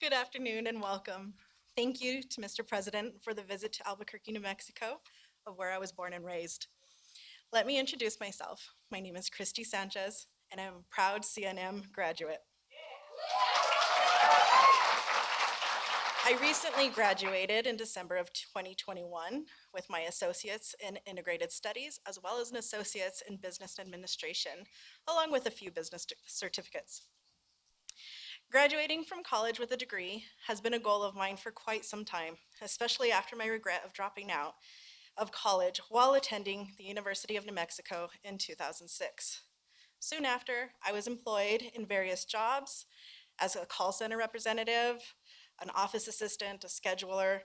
Good afternoon and welcome. Thank you to Mr. President for the visit to Albuquerque, New Mexico, of where I was born and raised. Let me introduce myself. My name is Christy Sanchez, and I'm a proud CNM graduate. I recently graduated in December of 2021 with my associates in integrated studies, as well as an associate's in business administration, along with a few business certificates. Graduating from college with a degree has been a goal of mine for quite some time, especially after my regret of dropping out of college while attending the University of New Mexico in 2006. Soon after, I was employed in various jobs as a call center representative, an office assistant, a scheduler,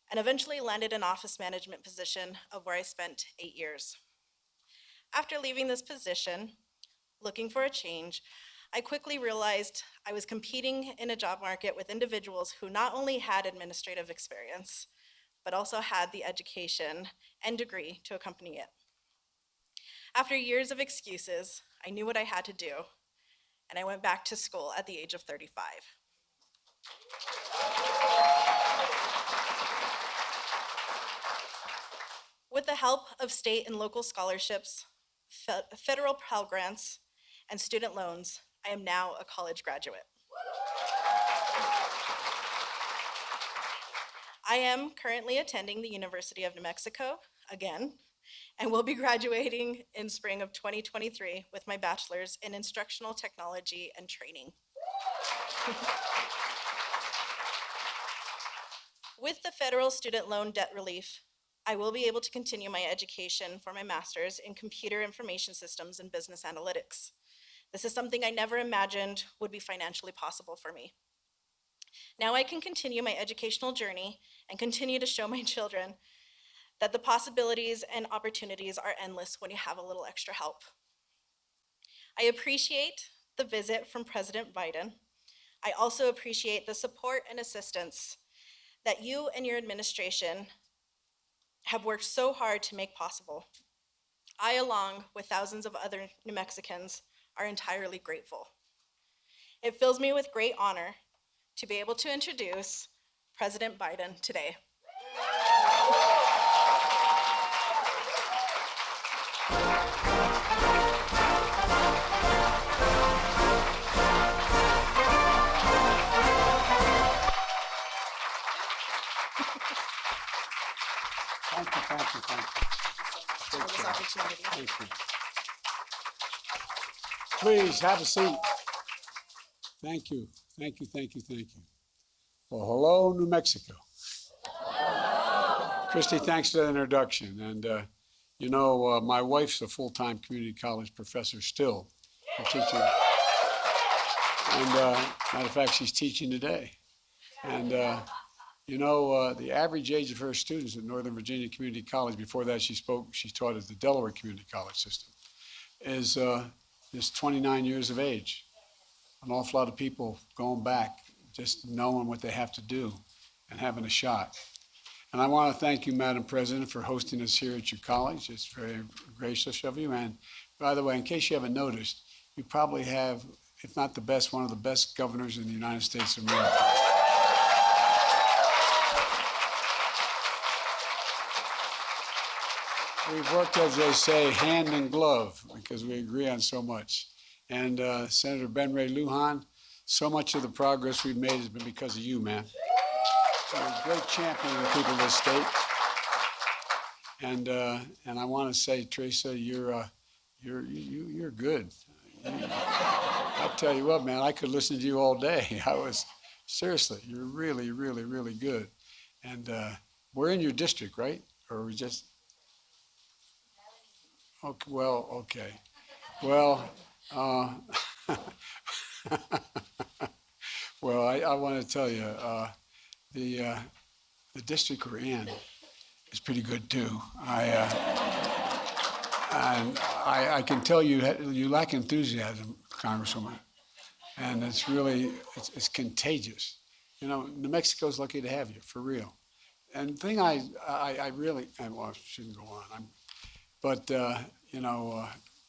and eventually landed an office management position of where I spent 8 years. After leaving this position, looking for a change, I quickly realized I was competing in a job market with individuals who not only had administrative experience, but also had the education and degree to accompany it. After years of excuses, I knew what I had to do, and I went back to school at the age of 35. With the help of state and local scholarships, federal Pell Grants, and student loans, I am now a college graduate. I am currently attending the University of New Mexico again, and will be graduating in spring of 2023 with my bachelor's in instructional technology and training. With the federal student loan debt relief, I will be able to continue my education for my master's in computer information systems and business analytics. This is something I never imagined would be financially possible for me. Now I can continue my educational journey and continue to show my children that the possibilities and opportunities are endless when you have a little extra help. I appreciate the visit from President Biden. I also appreciate the support and assistance that you and your administration have worked so hard to make possible. I, along with thousands of other New Mexicans, are entirely grateful. It fills me with great honor to be able to introduce President Biden today. Thank For this opportunity. you. Please have a seat. Thank you. Well, hello, New Mexico. Hello. Christy, thanks for the introduction. And my wife's a full-time community college professor still, a teacher. And matter of fact, she's teaching today. And the average age of her students at Northern Virginia Community College, before that she taught at the Delaware Community College system, is 29 years of age. An awful lot of people going back, just knowing what they have to do and having a shot. And I want to thank you, Madam President, for hosting us here at your college. It's very gracious of you. And by the way, in case you haven't noticed, you probably have, if not the best, one of the best governors in the United States of America. We've worked, as they say, hand in glove, because we agree on so much. And Senator Ben Ray Lujan, so much of the progress we've made has been because of you, man. You're a great champion of the people of this state. And I want to say, Teresa, you're good. I tell you what, man, I could listen to you all day. Seriously, you're really, really, really good. And we're in your district, right? Or are we just? Okay, well, okay. Well, well, I want to tell you, the district we're in is pretty good too. I can tell you lack enthusiasm, Congresswoman, and it's really it's contagious. New Mexico's lucky to have you, for real. And the thing I really, well, I shouldn't go on.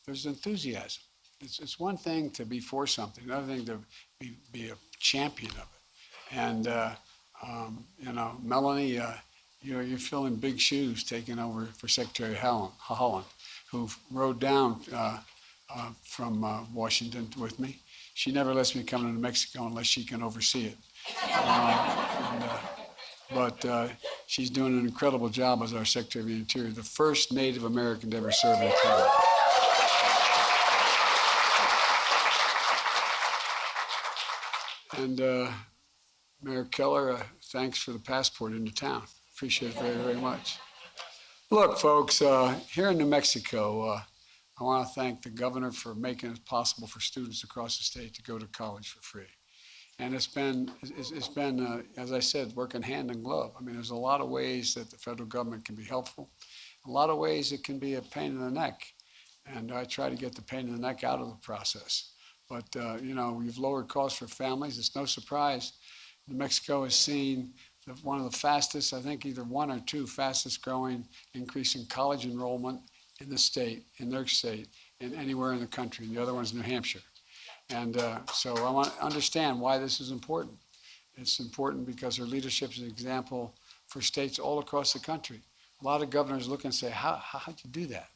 There's enthusiasm. It's one thing to be for something, another thing to be a champion of it. And, Melanie, you're filling big shoes taking over for Secretary Holland, who rode down from Washington with me. She never lets me come to New Mexico unless she can oversee it. And, but she's doing an incredible job as our Secretary of the Interior, the first Native American to ever serve in a cabinet. And Mayor Keller, thanks for the passport into town. Appreciate it very, very much. Look, folks, here in New Mexico, I want to thank the governor for making it possible for students across the state to go to college for free. And it's been, as I said, working hand in glove. I mean, there's a lot of ways that the federal government can be helpful. A lot of ways it can be a pain in the neck. And I try to get the pain in the neck out of the process. But, we've lowered costs for families. It's no surprise New Mexico has seen one of the fastest, I think either one or two fastest growing increase in college enrollment in the state, in their state, and anywhere in the country. And the other one is New Hampshire. And so I want to understand why this is important. It's important because her leadership is an example for states all across the country. A lot of governors look and say, how'd you do that?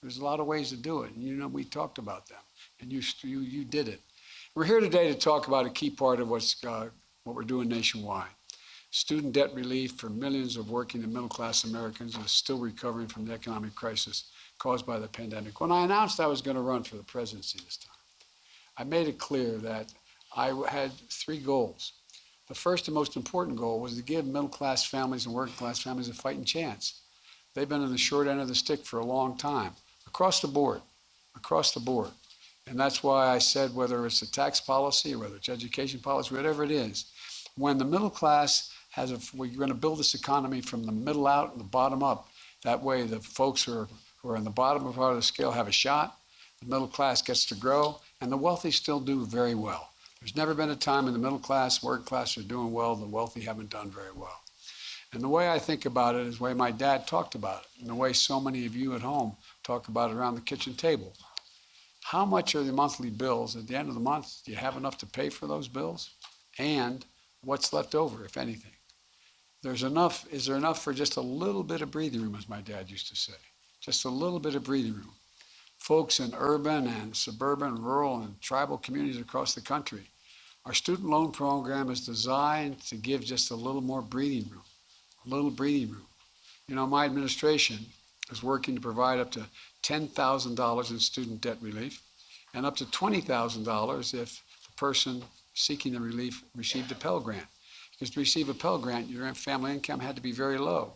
There's a lot of ways to do it. And we talked about them, and you did it. We're here today to talk about a key part of what we're doing nationwide. Student debt relief for millions of working and middle-class Americans who are still recovering from the economic crisis caused by the pandemic. When I announced I was going to run for the presidency this time, I made it clear that I had three goals. The first and most important goal was to give middle-class families and working-class families a fighting chance. They've been on the short end of the stick for a long time, across the board. And that's why I said, whether it's a tax policy or whether it's education policy, whatever it is, when the middle class we're going to build this economy from the middle out and the bottom up. That way the folks who are in the bottom part of the scale have a shot, the middle class gets to grow, and the wealthy still do very well. There's never been a time in the middle class, working class are doing well, the wealthy haven't done very well. And the way I think about it is the way my dad talked about it, and the way so many of you at home talk about it around the kitchen table. How much are the monthly bills? At the end of the month, do you have enough to pay for those bills? And what's left over, if anything? Is there enough for just a little bit of breathing room, as my dad used to say? Just a little bit of breathing room. Folks in urban and suburban, rural and tribal communities across the country, our student loan program is designed to give just a little more breathing room. My administration is working to provide up to $10,000 in student debt relief and up to $20,000 if the person seeking the relief received a Pell Grant. Because to receive a Pell Grant, your family income had to be very low.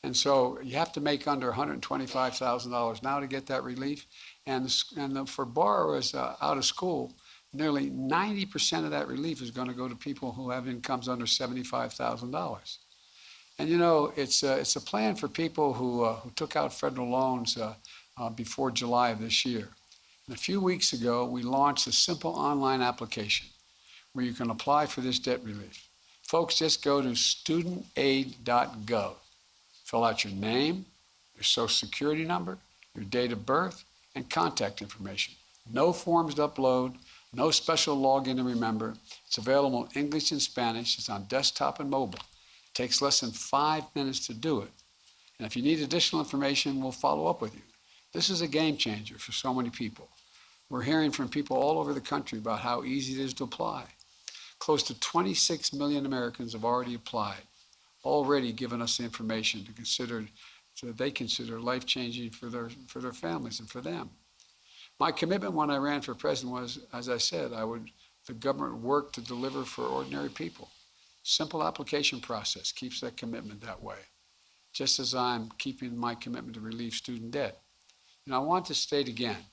And so you have to make under $125,000 now to get that relief. And for borrowers out of school, nearly 90% of that relief is going to go to people who have incomes under $75,000. And it's a plan for people who took out federal loans before July of this year. And a few weeks ago, we launched a simple online application where you can apply for this debt relief. Folks, just go to studentaid.gov. Fill out your name, your social security number, your date of birth, and contact information. No forms to upload, no special login to remember. It's available in English and Spanish. It's on desktop and mobile. It takes less than 5 minutes to do it. And if you need additional information, we'll follow up with you. This is a game changer for so many people. We're hearing from people all over the country about how easy it is to apply. Close to 26 million Americans have already applied, already given us the information that they consider life-changing for their families and for them. My commitment when I ran for president was, as I said, the government work to deliver for ordinary people. Simple application process keeps that commitment that way, just as I'm keeping my commitment to relieve student debt. And I want to state again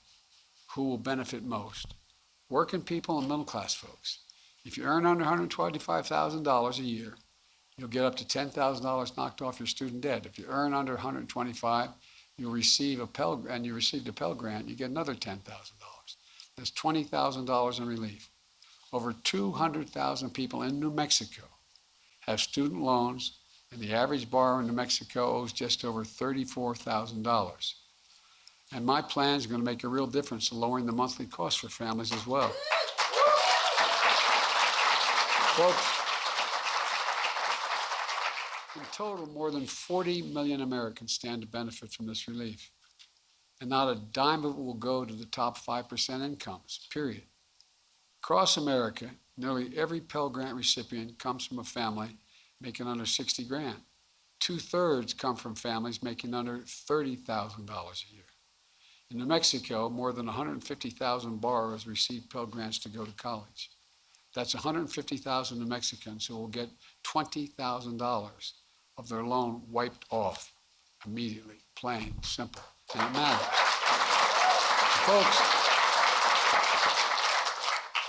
who will benefit most: working people and middle-class folks. If you earn under $125,000 a year, you'll get up to $10,000 knocked off your student debt. If you earn under $125,000, you'll receive a Pell Grant, you received a Pell Grant, you get another $10,000. That's $20,000 in relief. Over 200,000 people in New Mexico have student loans, and the average borrower in New Mexico owes just over $34,000. And my plan is going to make a real difference in lowering the monthly cost for families as well. Folks, in total, more than 40 million Americans stand to benefit from this relief. And not a dime of it will go to the top 5% incomes, period. Across America, nearly every Pell Grant recipient comes from a family making under 60 grand. 2/3 come from families making under $30,000 a year. In New Mexico, more than 150,000 borrowers receive Pell Grants to go to college. That's 150,000 New Mexicans who will get $20,000 of their loan wiped off immediately, plain, simple, and it matters. Folks,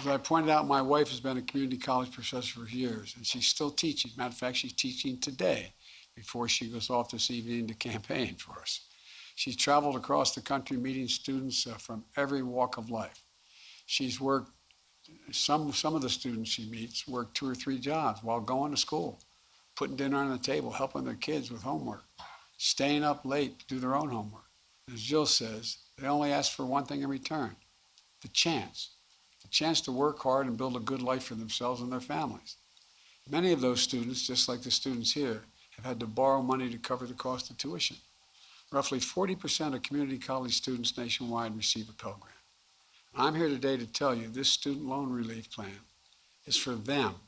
as I pointed out, my wife has been a community college professor for years, and she's still teaching. Matter of fact, she's teaching today before she goes off this evening to campaign for us. She's traveled across the country meeting students from every walk of life. She's worked, some of the students she meets work 2 or 3 jobs while going to school, putting dinner on the table, helping their kids with homework, staying up late to do their own homework. As Jill says, they only ask for one thing in return, the chance to work hard and build a good life for themselves and their families. Many of those students, just like the students here, have had to borrow money to cover the cost of tuition. Roughly 40% of community college students nationwide receive a Pell Grant. And I'm here today to tell you this student loan relief plan is for them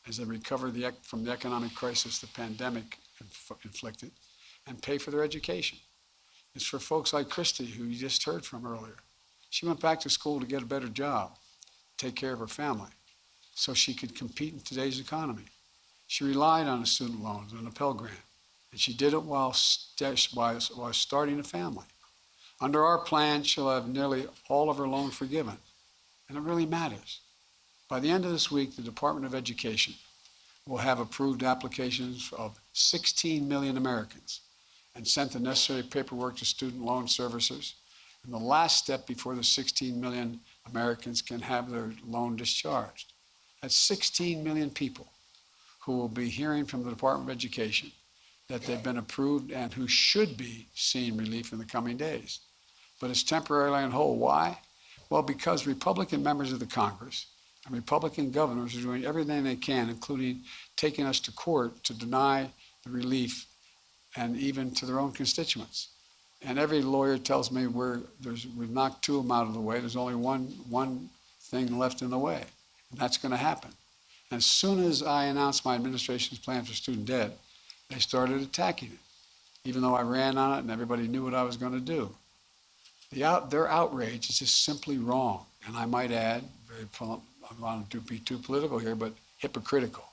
as they recover from the economic crisis the pandemic inflicted and pay for their education. It's for folks like Christy, who you just heard from earlier. She went back to school to get a better job, take care of her family, so she could compete in today's economy. She relied on the student loans and a Pell Grant, and she did it while starting a family. Under our plan, she'll have nearly all of her loan forgiven, and it really matters. By the end of this week, the Department of Education will have approved applications of 16 million Americans and sent the necessary paperwork to student loan servicers. And the last step before the 16 million Americans can have their loan discharged. That's 16 million people who will be hearing from the Department of Education that they've been approved and who should be seeing relief in the coming days. But it's temporarily on hold. Why? Well, because Republican members of the Congress and Republican governors are doing everything they can, including taking us to court to deny the relief and even to their own constituents. And every lawyer tells me we've knocked 2 of them out of the way. There's only one thing left in the way, and that's going to happen. And as soon as I announced my administration's plan for student debt, they started attacking it, even though I ran on it and everybody knew what I was going to do. Their outrage is just simply wrong, and I might add, I don't want to be too political here, but hypocritical.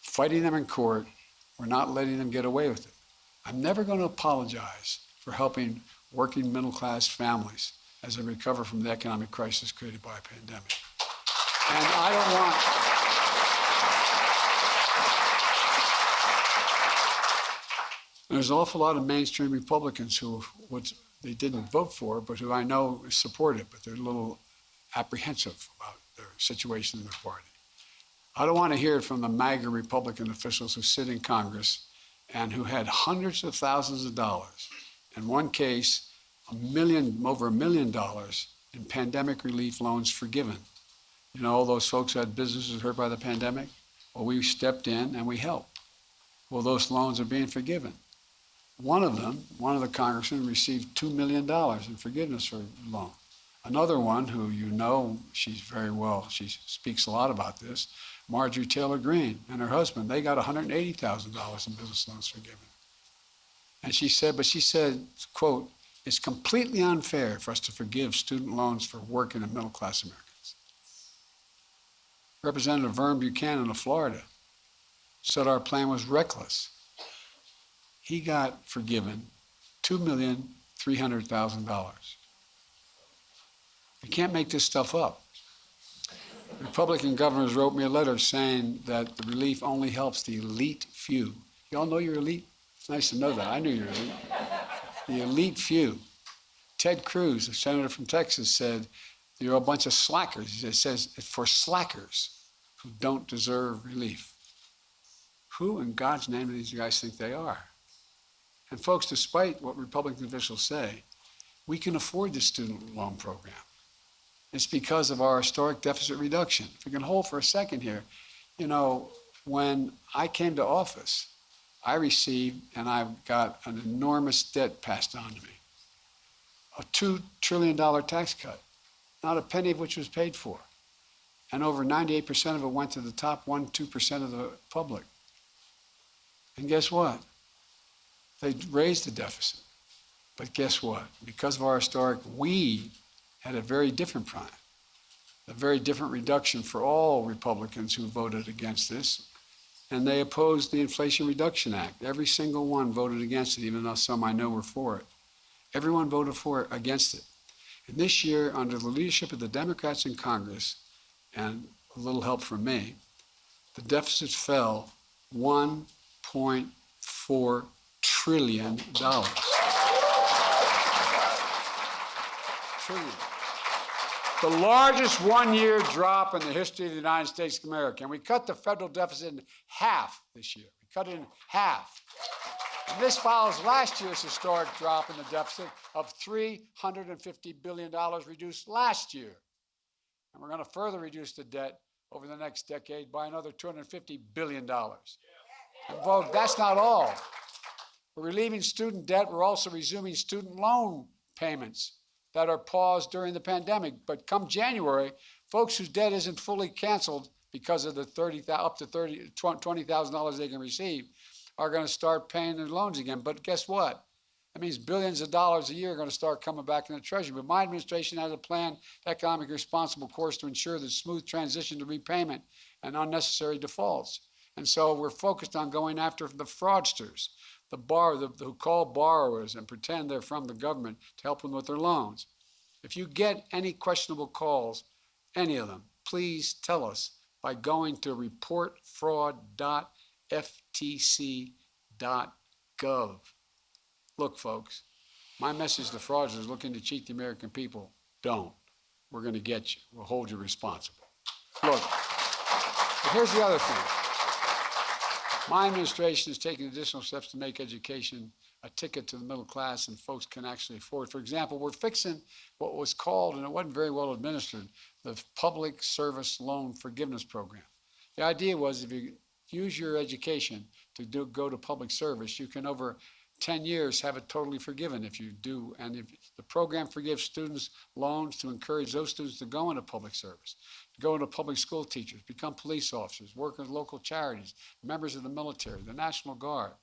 Fighting them in court, we're not letting them get away with it. I'm never going to apologize for helping working middle-class families as they recover from the economic crisis created by a pandemic. And I don't want... There's an awful lot of mainstream Republicans who they didn't vote for, but who I know support it, but they're a little apprehensive about their situation in their party. I don't want to hear it from the MAGA Republican officials who sit in Congress and who had hundreds of thousands of dollars, in one case, over $1 million in pandemic relief loans forgiven. You know, all those folks who had businesses hurt by the pandemic? Well, we stepped in and we helped. Well, those loans are being forgiven. One of the congressmen received $2 million in forgiveness for a loan. Another one, who you know, she speaks a lot about this, Marjorie Taylor Greene and her husband, they got $180,000 in business loans forgiven. And she said, quote, "It's completely unfair for us to forgive student loans for working and middle-class Americans." Representative Vern Buchanan of Florida said our plan was reckless. He got forgiven $2,300,000. You can't make this stuff up. Republican governors wrote me a letter saying that the relief only helps the elite few. You all know you're elite? It's nice to know that. I knew you were elite. The elite few. Ted Cruz, a senator from Texas, said, "You're a bunch of slackers." He says, "It's for slackers who don't deserve relief." Who in God's name do these guys think they are? And folks, despite what Republican officials say, we can afford the student loan program. It's because of our historic deficit reduction. If we can hold for a second here, You know, when I came to office, I received and I've got an enormous debt passed on to me. A $2 trillion tax cut, not a penny of which was paid for. And over 98% of it went to the top 1-2% of the public. And guess what? They raised the deficit. But guess what? Because of our historic, we had a very different plan, a very different reduction for all Republicans who voted against this. And they opposed the Inflation Reduction Act. Every single one voted against it, even though some I know were for it. Everyone voted for it, against it. And this year, under the leadership of the Democrats in Congress, and a little help from me, the deficit fell $1.4 trillion. Trillion. The largest one-year drop in the history of the United States of America. And we cut the federal deficit in half this year. We cut it in half. And this follows last year's historic drop in the deficit of $350 billion reduced last year. And we're going to further reduce the debt over the next decade by another $250 billion. And folks, that's not all. We're relieving student debt. We're also resuming student loan payments that are paused during the pandemic. But come January, folks whose debt isn't fully canceled because of the up to $20,000 they can receive are going to start paying their loans again. But guess what? That means billions of dollars a year are going to start coming back in the Treasury. But my administration has a planned, economically responsible course to ensure the smooth transition to repayment and unnecessary defaults. And so we're focused on going after the fraudsters, who call borrowers and pretend they're from the government to help them with their loans. If you get any questionable calls, any of them, please tell us by going to reportfraud.ftc.gov. Look, folks, my message to fraudsters looking to cheat the American people: don't. We're going to get you. We'll hold you responsible. Look, but here's the other thing. My administration is taking additional steps to make education a ticket to the middle class and folks can actually afford. For example, we're fixing what was called, and it wasn't very well administered, the Public Service Loan Forgiveness Program. The idea was if you use your education to go to public service, you can over 10 years have it totally forgiven if you do. And if the program forgives students loans to encourage those students to go into public service, go into public school teachers, become police officers, work with local charities, members of the military, the National Guard.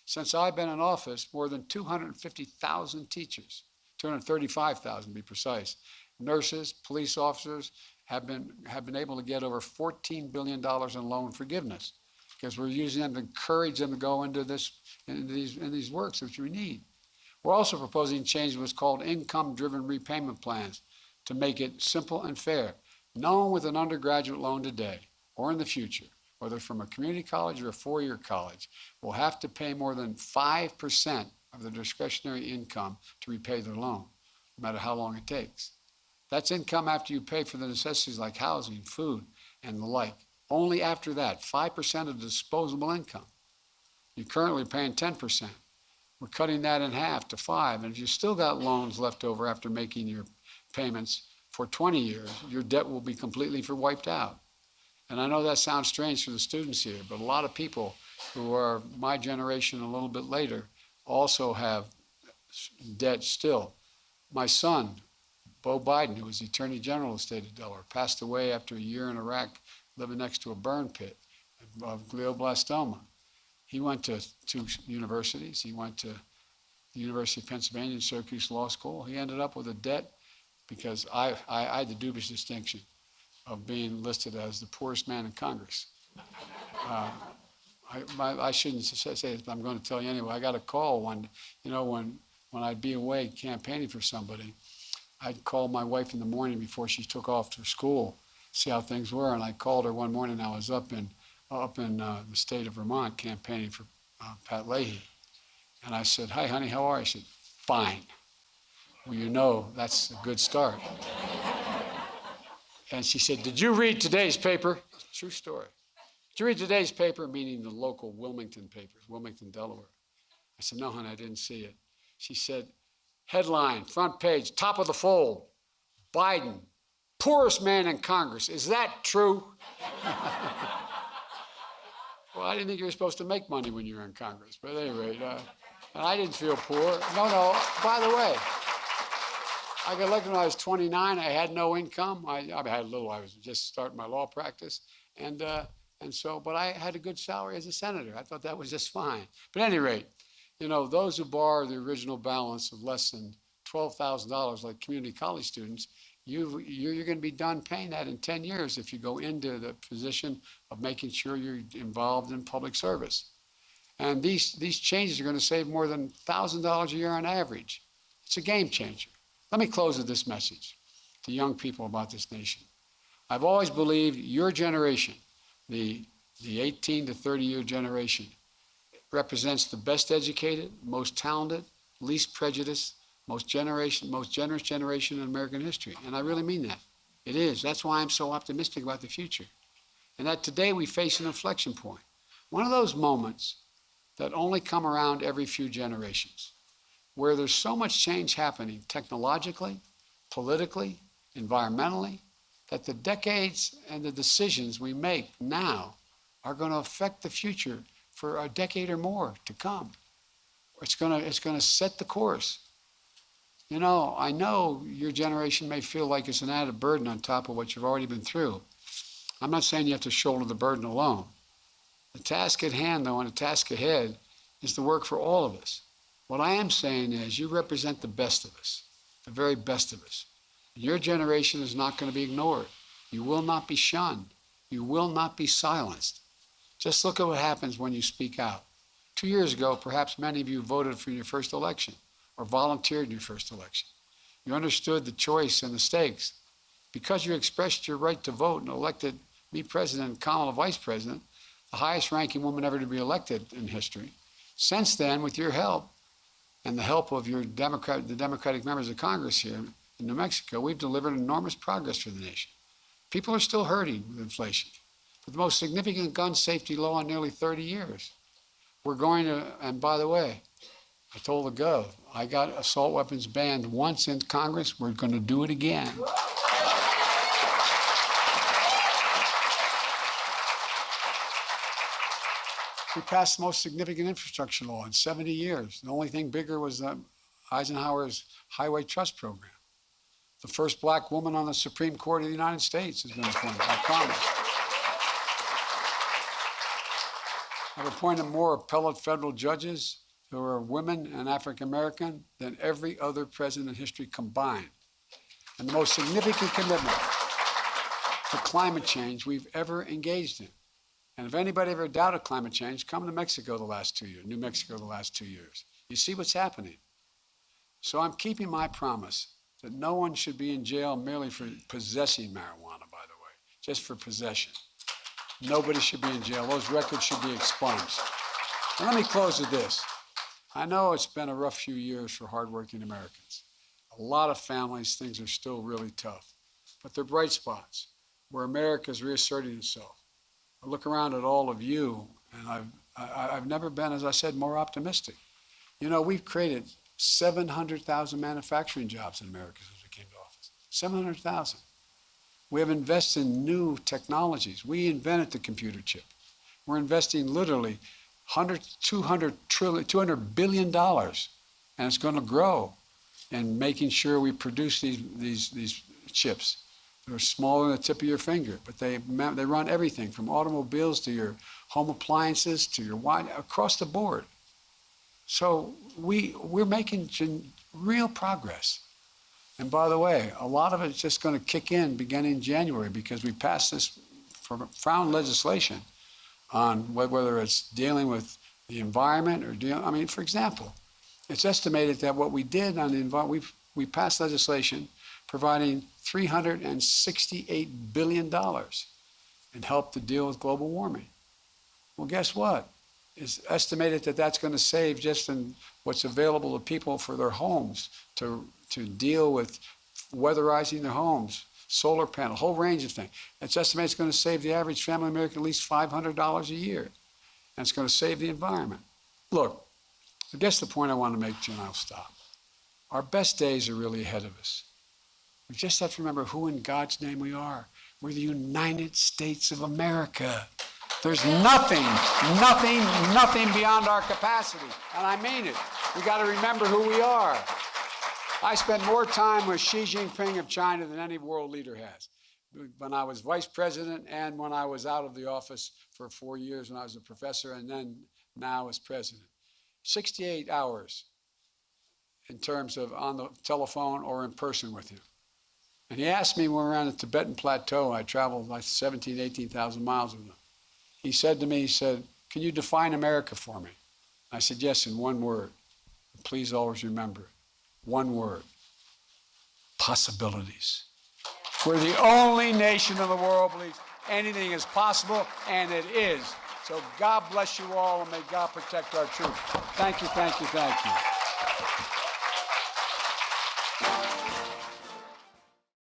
Since I've been in office, more than 250,000 teachers, 235,000 to be precise, nurses, police officers have been able to get over $14 billion in loan forgiveness because we're using them to encourage them to go into these works which we need. We're also proposing change to what's called income-driven repayment plans to make it simple and fair. No one with an undergraduate loan today or in the future, whether from a community college or a four-year college, will have to pay more than 5% of their discretionary income to repay their loan, no matter how long it takes. That's income after you pay for the necessities like housing, food, and the like. Only after that, 5% of disposable income. You're currently paying 10%. We're cutting that in half to 5%. And if you've still got loans left over after making your payments for 20 years, your debt will be completely wiped out. And I know that sounds strange for the students here, but a lot of people who are my generation a little bit later also have debt still. My son, Bo Biden, who was the Attorney General of the state of Delaware, passed away after a year in Iraq living next to a burn pit of glioblastoma. He went to 2 universities. He went to the University of Pennsylvania and Syracuse Law School. He ended up with a debt because I had the dubious distinction of being listed as the poorest man in Congress. I shouldn't say this, but I'm going to tell you anyway. I got a call when I'd be away campaigning for somebody, I'd call my wife in the morning before she took off to school, see how things were. And I called her one morning. I was up in the state of Vermont campaigning for Pat Leahy. And I said, "Hi, honey, how are you?" She said, "Fine." Well, that's a good start. And she said, "Did you read today's paper?" True story. "Did you read today's paper?" Meaning the local Wilmington papers, Wilmington, Delaware. I said, "No, honey, I didn't see it." She said, "Headline, front page, top of the fold, Biden, poorest man in Congress. Is that true?" I didn't think you were supposed to make money when you were in Congress. But at any rate, and I didn't feel poor. No. By the way, I got elected when I was 29. I had no income. I had little. I was just starting my law practice, but I had a good salary as a senator. I thought that was just fine. But at any rate, those who borrow the original balance of less than $12,000, like community college students, you're going to be done paying that in 10 years if you go into the position of making sure you're involved in public service. And these changes are going to save more than $1,000 a year on average. It's a game changer. Let me close with this message to young people about this nation. I've always believed your generation, the 18 to 30-year generation, represents the best educated, most talented, least prejudiced, most generous generation in American history. And I really mean that. It is. That's why I'm so optimistic about the future. And that today we face an inflection point. One of those moments that only come around every few generations, where there's so much change happening technologically, politically, environmentally, that the decades and the decisions we make now are going to affect the future for a decade or more to come. It's going to set the course. I know your generation may feel like it's an added burden on top of what you've already been through. I'm not saying you have to shoulder the burden alone. The task at hand, though, and the task ahead is the work for all of us. What I am saying is you represent the best of us, the very best of us. Your generation is not going to be ignored. You will not be shunned. You will not be silenced. Just look at what happens when you speak out. 2 years ago, perhaps many of you voted for your first election or volunteered in your first election. You understood the choice and the stakes. Because you expressed your right to vote and elected me president and Kamala vice president, the highest ranking woman ever to be elected in history. Since then, with your help and the help of the Democratic members of Congress here in New Mexico, we've delivered enormous progress for the nation. People are still hurting with inflation. With the most significant gun safety law in nearly 30 years. We're going to, and by the way, I told the Gov, I got assault weapons banned once in Congress, we're going to do it again. We passed the most significant infrastructure law in 70 years. The only thing bigger was Eisenhower's Highway Trust Program. The first black woman on the Supreme Court of the United States has been appointed, I promise. I've appointed more appellate federal judges who are women and African American than every other president in history combined. And the most significant commitment to climate change we've ever engaged in. And if anybody ever doubted climate change, come to New Mexico the last 2 years. You see what's happening. So I'm keeping my promise that no one should be in jail merely for possessing marijuana, by the way, just for possession. Nobody should be in jail. Those records should be expunged. And let me close with this. I know it's been a rough few years for hardworking Americans. A lot of families, things are still really tough. But they're bright spots where America is reasserting itself. I look around at all of you, and I've never been, as I said, more optimistic. We've created 700,000 manufacturing jobs in America since we came to office. 700,000. We have invested in new technologies. We invented the computer chip. We're investing literally $200 billion, and it's going to grow in making sure we produce these chips. They're smaller than the tip of your finger, but they run everything from automobiles to your home appliances to your wine, across the board. So we're making real progress. And by the way, a lot of it's just going to kick in beginning in January because we passed this profound legislation on whether it's dealing with the environment or for example, it's estimated that what we did on the environment, we passed legislation providing $368 billion and help to deal with global warming. Well, guess what? It's estimated that that's going to save just in what's available to people for their homes to deal with weatherizing their homes, solar panel, a whole range of things. It's estimated it's going to save the average family American at least $500 a year. And it's going to save the environment. Look, I guess the point I want to make to you, and I'll stop. Our best days are really ahead of us. We just have to remember who in God's name we are. We're the United States of America. There's nothing, nothing, nothing beyond our capacity. And I mean it. We got to remember who we are. I spent more time with Xi Jinping of China than any world leader has. When I was vice president and when I was out of the office for 4 years when I was a professor and then now as president. 68 hours in terms of on the telephone or in person with him. And he asked me when we were on the Tibetan Plateau, I traveled like 17,000, 18,000 miles with him. He said to me, he said, can you define America for me? I said, yes, in one word. Please always remember, one word, possibilities. We're the only nation in the world believes anything is possible, and it is. So God bless you all, and may God protect our troops. Thank you, thank you, thank you.